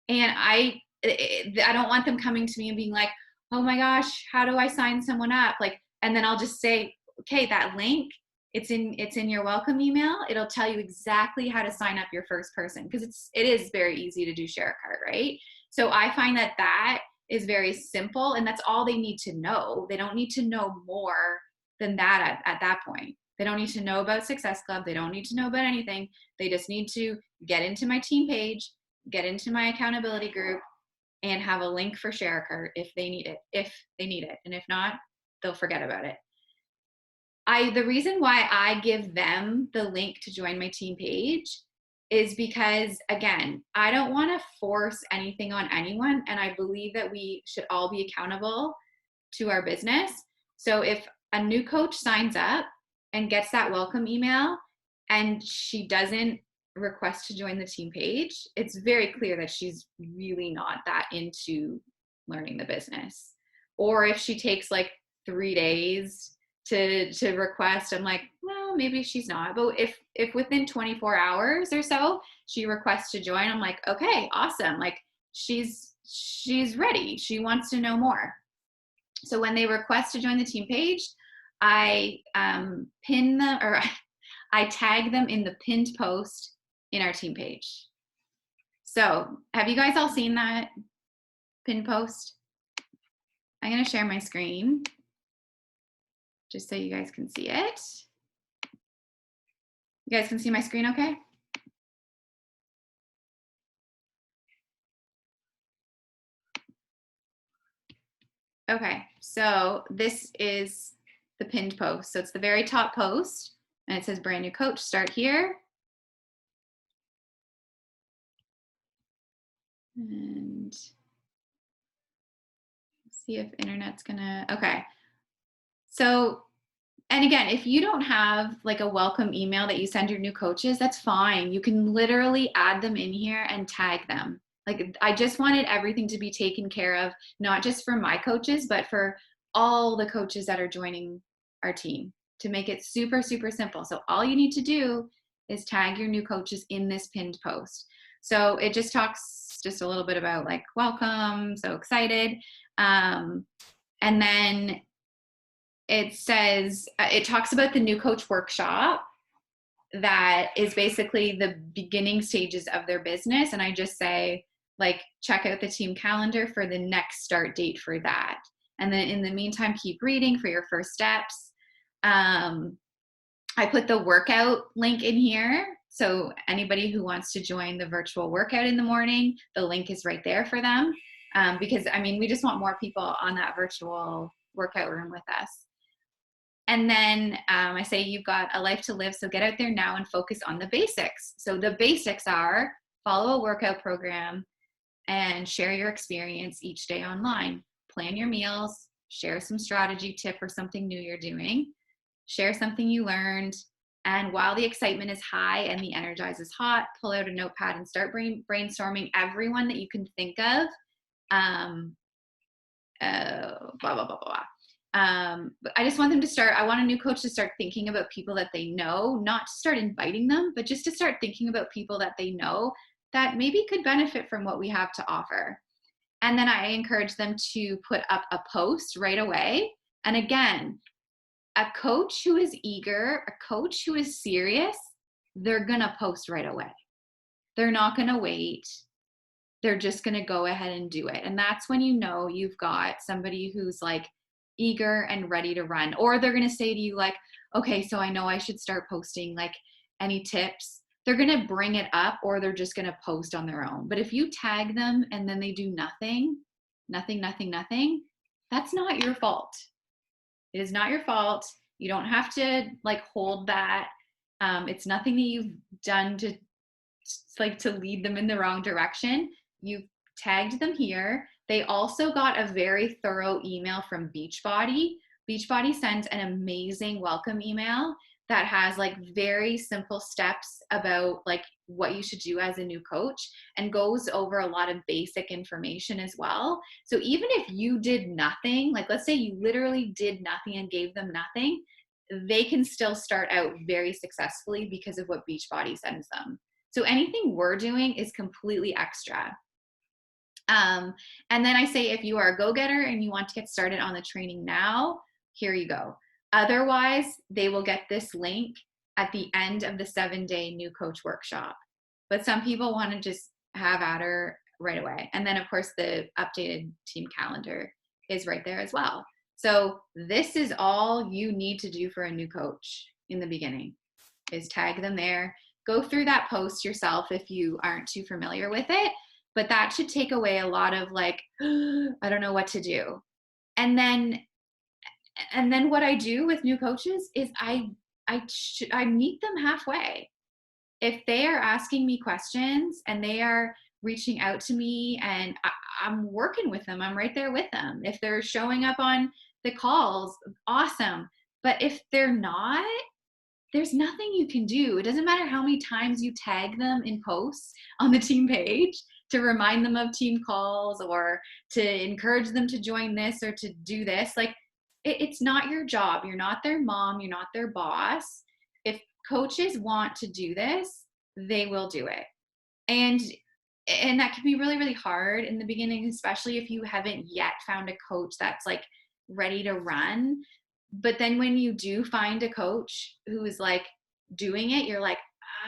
And I don't want them coming to me and being like, oh my gosh, how do I sign someone up? Like, and then I'll just say, okay, that link, it's in your welcome email. It'll tell you exactly how to sign up your first person, because it is very easy to do Share a Cart, right? So I find that is very simple, and that's all they need to know. They don't need to know more than that at that point. They don't need to know about Success Club. They don't need to know about anything. They just need to get into my team page, get into my accountability group, and have a link for Share a Cart if they need it. And if not, they'll forget about it. The reason why I give them the link to join my team page is because, again, I don't want to force anything on anyone. And I believe that we should all be accountable to our business. So if a new coach signs up and gets that welcome email and she doesn't request to join the team page, it's very clear that she's really not that into learning the business. Or if she takes like 3 days to request, I'm like, well, maybe she's not. But if within 24 hours or so she requests to join, I'm like, okay, awesome. Like, she's ready. She wants to know more. So when they request to join the team page, I pin them, or I tag them in the pinned post in our team page. So have you guys all seen that pinned post? I'm going to share my screen just so you guys can see it. You guys can see my screen okay? Okay, so this is the pinned post. So it's the very top post, and it says brand new coach, start here. And see if internet's gonna, okay. So, and again, if you don't have like a welcome email that you send your new coaches, that's fine. You can literally add them in here and tag them. Like, I just wanted everything to be taken care of, not just for my coaches, but for all the coaches that are joining our team, to make it super, super simple. So all you need to do is tag your new coaches in this pinned post. So it just talks just a little bit about like, welcome, so excited. And then it says, it talks about the new coach workshop that is basically the beginning stages of their business. And I just say, like, check out the team calendar for the next start date for that. And then in the meantime, keep reading for your first steps. I put the workout link in here. So anybody who wants to join the virtual workout in the morning, the link is right there for them. Because I mean, we just want more people on that virtual workout room with us. And then I say you've got a life to live, so get out there now and focus on the basics. So the basics are follow a workout program and share your experience each day online. Plan your meals, share some strategy tip or something new you're doing, share something you learned. And while the excitement is high and the energize is hot, pull out a notepad and start brainstorming everyone that you can think of. Blah, blah, blah, blah. But I just want them to start, I want a new coach to start thinking about people that they know, not to start inviting them, but just to start thinking about people that they know that maybe could benefit from what we have to offer. And then I encourage them to put up a post right away. And again, a coach who is eager, a coach who is serious, they're going to post right away. They're not going to wait. They're just going to go ahead and do it. And that's when you know you've got somebody who's like eager and ready to run. Or they're going to say to you like, okay, so I know I should start posting, like, any tips. They're going to bring it up, or they're just going to post on their own. But if you tag them and then they do nothing, that's not your fault. It is not your fault. You don't have to like hold that. It's nothing that you've done to like to lead them in the wrong direction. You've tagged them here. They also got a very thorough email from Beachbody. Beachbody sends an amazing welcome email that has like very simple steps about like what you should do as a new coach, and goes over a lot of basic information as well. So even if you did nothing, like let's say you literally did nothing and gave them nothing, they can still start out very successfully because of what Beachbody sends them. So anything we're doing is completely extra. And then I say, if you are a go-getter and you want to get started on the training now, here you go. Otherwise, they will get this link at the end of the 7-day new coach workshop. But some people want to just have at her right away. And then of course the updated team calendar is right there as well. So this is all you need to do for a new coach in the beginning, is tag them there. Go through that post yourself if you aren't too familiar with it. But that should take away a lot of like, I don't know what to do. And then what I do with new coaches is I meet them halfway. If they are asking me questions and they are reaching out to me and I'm working with them, I'm right there with them. If they're showing up on the calls, awesome. But if they're not, there's nothing you can do. It doesn't matter how many times you tag them in posts on the team page to remind them of team calls or to encourage them to join this or to do this. Like, it's not your job. You're not their mom. You're not their boss. If coaches want to do this, they will do it. And that can be really, really hard in the beginning, especially if you haven't yet found a coach that's like ready to run. But then when you do find a coach who is like doing it, you're like,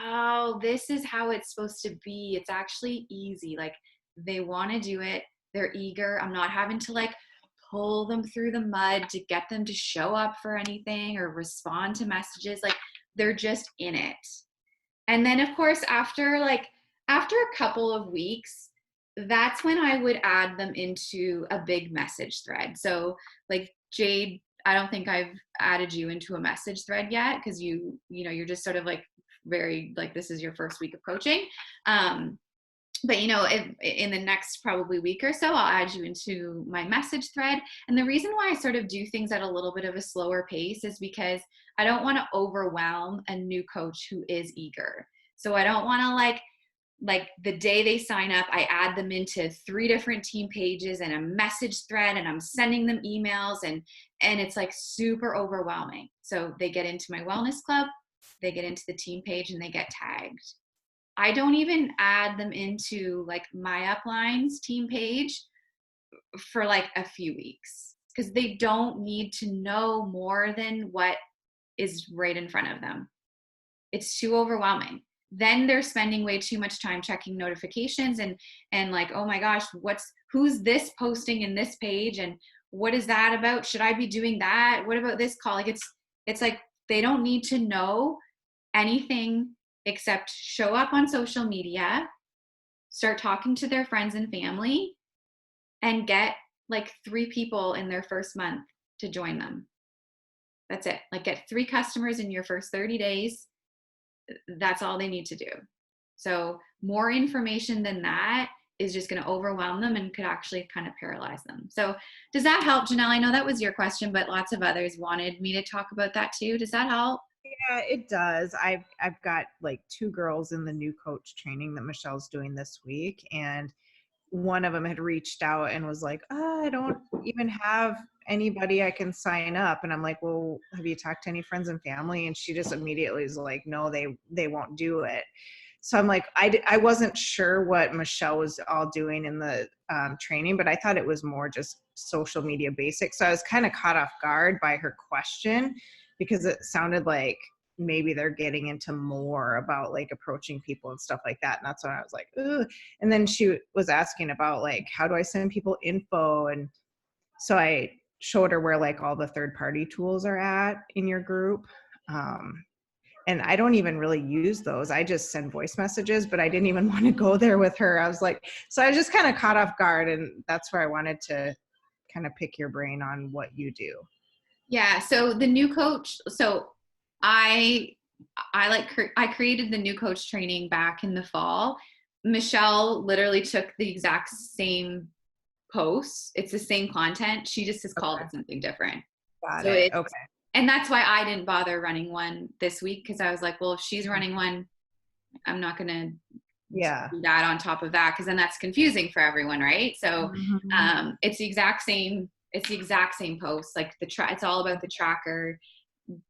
oh, this is how it's supposed to be. It's actually easy. Like, they want to do it. They're eager. I'm not having to like pull them through the mud to get them to show up for anything or respond to messages. Like, they're just in it. And then of course, after a couple of weeks, that's when I would add them into a big message thread. So like, Jade, I don't think I've added you into a message thread yet, because you're just sort of like very like, this is your first week of coaching. but if, in the next probably week or so, I'll add you into my message thread. And the reason why I sort of do things at a little bit of a slower pace is because I don't want to overwhelm a new coach who is eager. So I don't want to like the day they sign up, I add them into 3 different team pages and a message thread, and I'm sending them emails, and it's like super overwhelming. So they get into my wellness club, they get into the team page, and they get tagged. I don't even add them into like my uplines team page for like a few weeks, because they don't need to know more than what is right in front of them. It's too overwhelming. Then they're spending way too much time checking notifications and like, oh my gosh, who's this posting in this page, and what is that about? Should I be doing that? What about this call? Like it's like they don't need to know anything except show up on social media, start talking to their friends and family, and get like 3 people in their first month to join them. That's it. Like get 3 customers in your first 30 days. That's all they need to do. So more information than that is just going to overwhelm them and could actually kind of paralyze them. So does that help, Janelle? I know that was your question, but lots of others wanted me to talk about that too. Does that help? Yeah, it does. I've got like 2 girls in the new coach training that Michelle's doing this week, and one of them had reached out and was like, I don't even have anybody I can sign up. And I'm like, well, have you talked to any friends and family? And she just immediately is like, no, they won't do it. So I'm like, I wasn't sure what Michelle was all doing in the training, but I thought it was more just social media basics. So I was kind of caught off guard by her question, because it sounded like maybe they're getting into more about like approaching people and stuff like that. And that's when I was like, ugh. And then she was asking about like, how do I send people info? And so I showed her where like all the third-party tools are at in your group. And I don't even really use those. I just send voice messages, but I didn't even want to go there with her. I was like, so I was just kind of caught off guard. And that's where I wanted to kind of pick your brain on what you do. Yeah. So the new coach, so I created the new coach training back in the fall. Michelle literally took the exact same posts. It's the same content. She just has called it something different. Got it. Okay. And that's why I didn't bother running one this week, because I was like, well, if she's running one, I'm not going to do that on top of that, because then that's confusing for everyone, right? So it's the exact same. It's the exact same post. Like it's all about the tracker,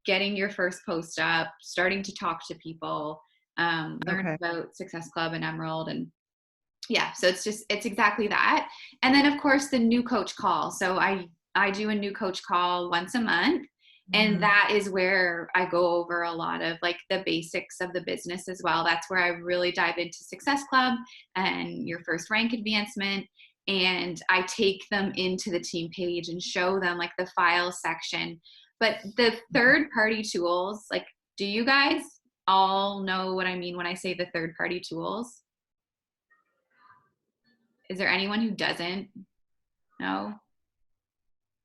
getting your first post up, starting to talk to people, learn about Success Club and Emerald, and yeah. So it's exactly that. And then of course the new coach call. So I do a new coach call once a month. And that is where I go over a lot of like the basics of the business as well. That's where I really dive into Success Club and your first rank advancement. And I take them into the team page and show them like the file section. But the third party tools, like, do you guys all know what I mean when I say the third party tools? Is there anyone who doesn't know?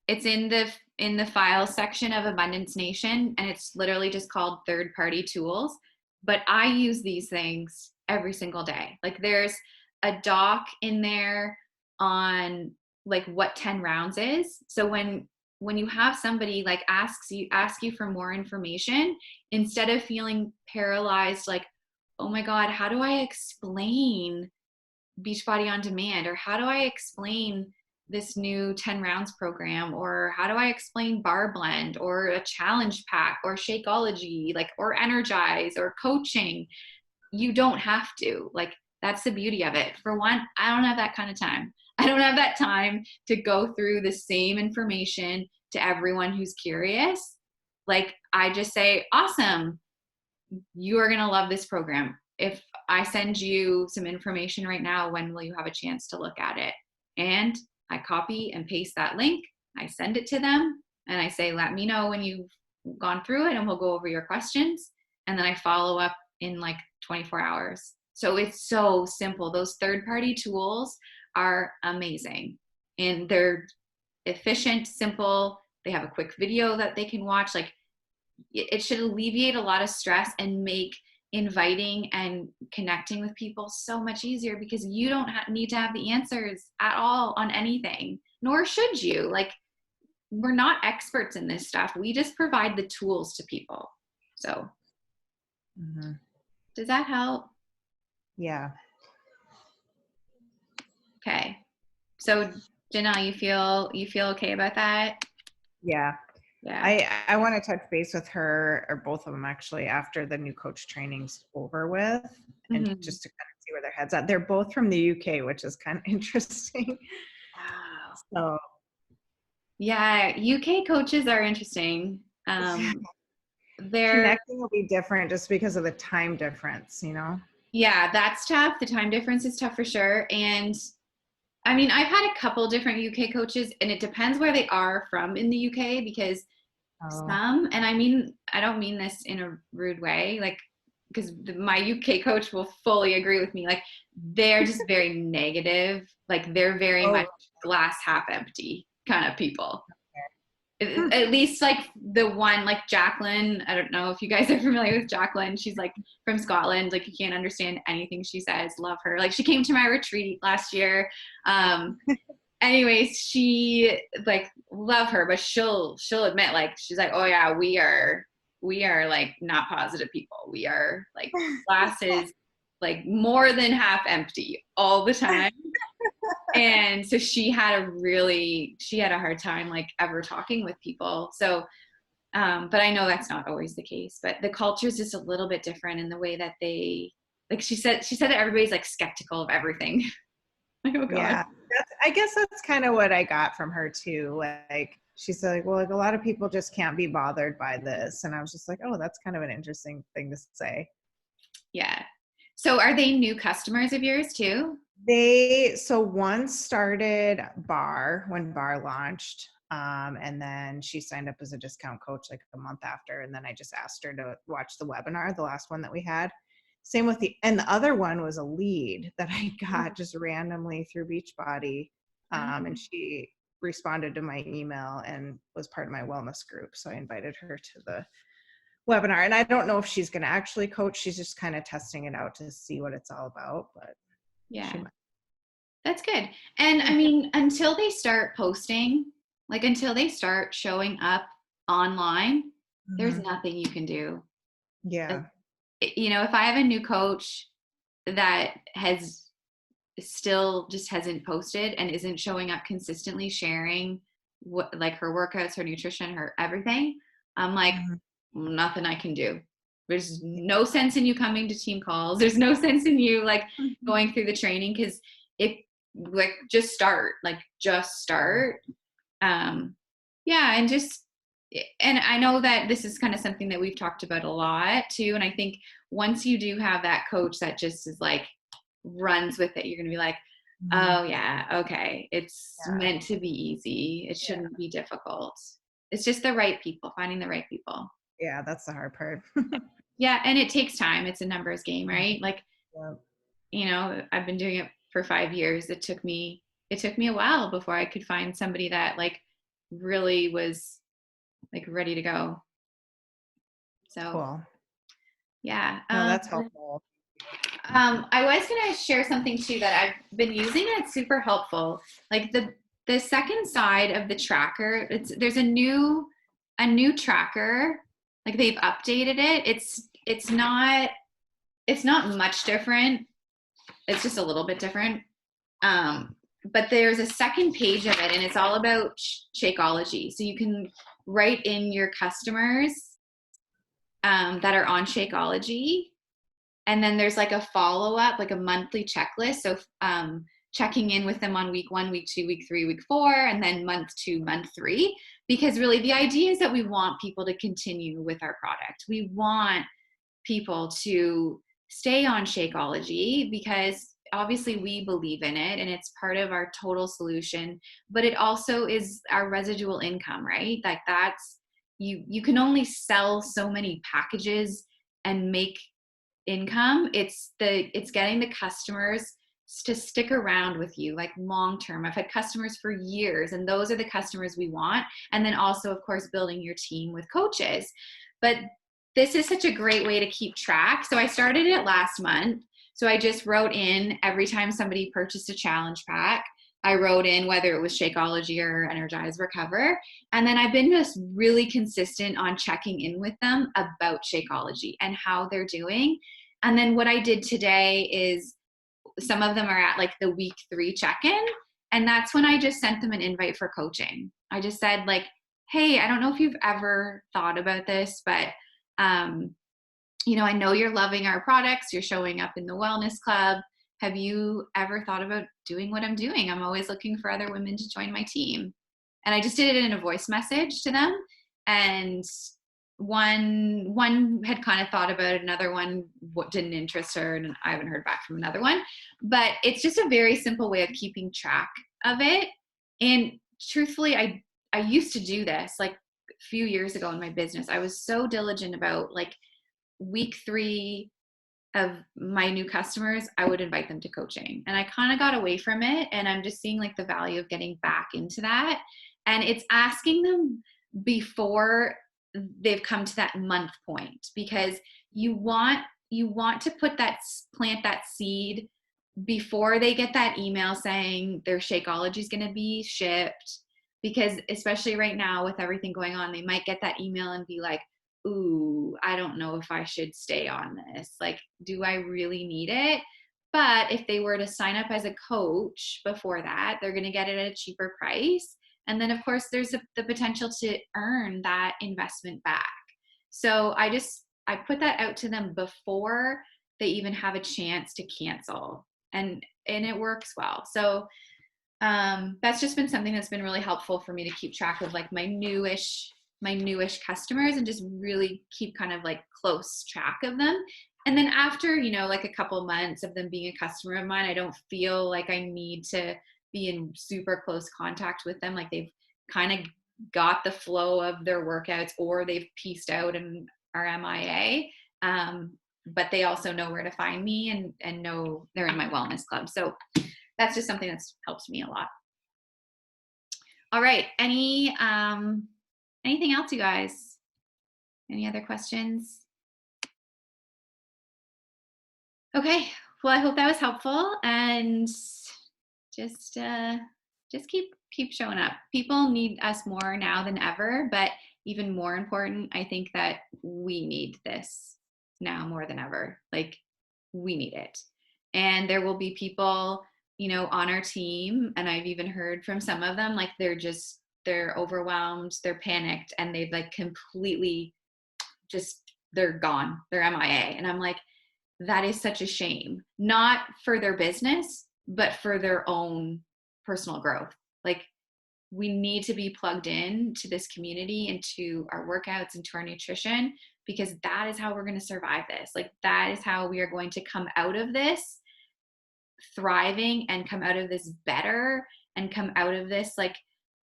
It's in the file section of Abundance Nation, and it's literally just called third party tools. But I use these things every single day. Like there's a doc in there on like what 10 rounds is. So when you have somebody like ask you for more information, instead of feeling paralyzed, like, oh my God, how do I explain Beachbody On Demand? Or how do I explain this new 10 rounds program? Or how do I explain Bar Blend or a challenge pack or Shakeology, like, or Energize or coaching? You don't have to. Like, that's the beauty of it. For one, I don't have that kind of time. I don't have that time to go through the same information to everyone who's curious. Like, I just say, awesome, you are going to love this program. If I send you some information right now, when will you have a chance to look at it? And I copy and paste that link. I send it to them and I say, let me know when you've gone through it and we'll go over your questions. And then I follow up in like 24 hours. So it's so simple. Those third-party tools are amazing, and they're efficient, simple. They have a quick video that they can watch. Like, it should alleviate a lot of stress and make inviting and connecting with people so much easier, because you don't need to have the answers at all on anything, nor should you. Like, we're not experts in this stuff. We just provide the tools to people. So does that help? Yeah. Okay. So Janelle, you feel okay about that? Yeah. Yeah. I want to touch base with her, or both of them actually, after the new coach training's over with, and just to kind of see where their heads at. They're both from the UK, which is kind of interesting. Wow. So Yeah, UK coaches are interesting. They're connecting will be different just because of the time difference, you know? Yeah, that's tough. The time difference is tough for sure. And I mean, I've had a couple different UK coaches, and it depends where they are from in the UK, because some, and I mean, I don't mean this in a rude way, like, because my UK coach will fully agree with me. Like, they're just very negative. Like, they're very much glass half empty kind of people. At least like the one, like Jacqueline, I don't know if you guys are familiar with Jacqueline. She's like from Scotland. Like, you can't understand anything she says. Love her. Like, she came to my retreat last year. Anyways, she, like, love her, but she'll admit, like, she's like, oh yeah, we are like not positive people. We are like glasses like more than half empty all the time. And so she had a hard time like ever talking with people. So but I know that's not always the case, but the culture is just a little bit different in the way that they, like, she said that everybody's like skeptical of everything. Like, oh God. Yeah, I guess that's kind of what I got from her too. Like, she said, like, well, like, a lot of people just can't be bothered by this. And I was just like, oh, that's kind of an interesting thing to say. Yeah. So are they new customers of yours too? So one started Bar when Bar launched. And then she signed up as a discount coach like a month after. And then I just asked her to watch the webinar, the last one that we had. Same with the other one was a lead that I got just randomly through Beachbody. And she responded to my email and was part of my wellness group. So I invited her to the webinar. And I don't know if she's going to actually coach. She's just kind of testing it out to see what it's all about. But yeah, that's good. And I mean, until they start posting, like until they start showing up online, there's nothing you can do. Yeah. You know, if I have a new coach that has still just hasn't posted and isn't showing up consistently, sharing what, like, her workouts, her nutrition, her everything, I'm like, nothing I can do. There's no sense in you coming to team calls. There's no sense in you like going through the training, because it, like, just start. Yeah, and I know that this is kind of something that we've talked about a lot too. And I think once you do have that coach that just is like runs with it, you're going to be like, oh yeah, okay, it's meant to be easy. It shouldn't be difficult. It's just the right people, finding the right people. Yeah, that's the hard part. Yeah, and it takes time. It's a numbers game, right? Like, you know, I've been doing it for 5 years. It took me a while before I could find somebody that like really was like ready to go. So cool. Yeah. No, that's helpful. I was gonna share something too that I've been using, and it's super helpful. Like the second side of the tracker, there's a new tracker. Like, they've updated it. It's not much different. It's just a little bit different. But there's a second page of it, and it's all about Shakeology. So you can write in your customers that are on Shakeology. And then there's like a follow-up, like a monthly checklist. So checking in with them on week 1, week 2, week 3, week 4, and then month 2, month 3. Because really the idea is that we want people to continue with our product. We want people to stay on Shakeology because obviously we believe in it and it's part of our total solution, but it also is our residual income, right? Like, that's, you can only sell so many packages and make income. It's getting the customers to stick around with you, like, long term. I've had customers for years, and those are the customers we want. And then also, of course, building your team with coaches. But this is such a great way to keep track. So I started it last month. So I just wrote in every time somebody purchased a challenge pack, I wrote in whether it was Shakeology or Energize Recover. And then I've been just really consistent on checking in with them about Shakeology and how they're doing. And then what I did today is some of them are at like the week 3 check-in. And that's when I just sent them an invite for coaching. I just said like, hey, I don't know if you've ever thought about this, but you know, I know you're loving our products. You're showing up in the wellness club. Have you ever thought about doing what I'm doing? I'm always looking for other women to join my team. And I just did it in a voice message to them. And one had kind of thought about it. Another one didn't interest her, and I haven't heard back from another one. But it's just a very simple way of keeping track of it. And truthfully, I used to do this like a few years ago in my business. I was so diligent about like week 3 of my new customers, I would invite them to coaching. And I kind of got away from it. And I'm just seeing like the value of getting back into that. And it's asking them before they've come to that month point, because you want to plant that seed before they get that email saying their Shakeology is going to be shipped. Because especially right now with everything going on, they might get that email and be like, ooh, I don't know if I should stay on this. Like, do I really need it? But if they were to sign up as a coach before that, they're going to get it at a cheaper price. And then, of course, there's the potential to earn that investment back. So I put that out to them before they even have a chance to cancel. And it works well. So that's just been something that's been really helpful for me to keep track of like my newish customers and just really keep kind of like close track of them. And then after, you know, like a couple months of them being a customer of mine, I don't feel like I need to be in super close contact with them. Like they've kind of got the flow of their workouts, or they've pieced out and are MIA. But they also know where to find me and know they're in my wellness club. So that's just something that's helped me a lot. All right. Anything else, you guys? Any other questions? Okay. Well, I hope that was helpful, and just keep showing up. People need us more now than ever, but even more important, I think that we need this now more than ever. Like, we need it. And there will be people, you know, on our team, and I've even heard from some of them, like they're overwhelmed, they're panicked, and they've like completely they're gone, they're MIA. And I'm like, that is such a shame, not for their business, but for their own personal growth. Like, we need to be plugged in to this community and to our workouts and to our nutrition, because that is how we're going to survive this. Like, that is how we are going to come out of this thriving and come out of this better and come out of this like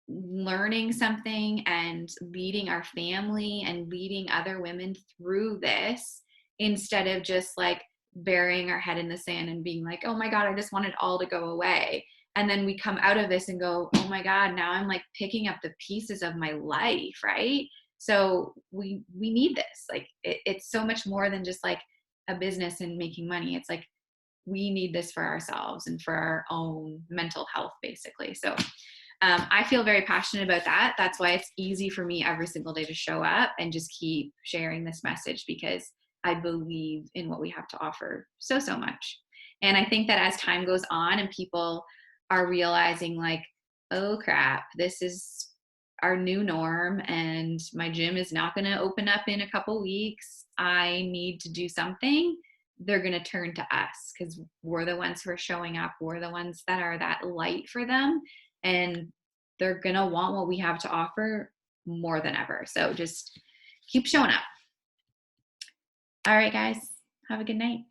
learning something and leading our family and leading other women through this, instead of just like burying our head in the sand and being like, oh my God, I just want it all to go away. And then we come out of this and go, oh my God, now I'm like picking up the pieces of my life, right? So we need this. Like, it's so much more than just like a business and making money. It's like, we need this for ourselves and for our own mental health, basically. So I feel very passionate about that. That's why it's easy for me every single day to show up and just keep sharing this message, because I believe in what we have to offer so much. And I think that as time goes on and people are realizing like, oh crap, this is our new norm and my gym is not going to open up in a couple weeks, I need to do something, they're going to turn to us, because we're the ones who are showing up. We're the ones that are that light for them, and they're going to want what we have to offer more than ever. So just keep showing up. All right, guys, have a good night.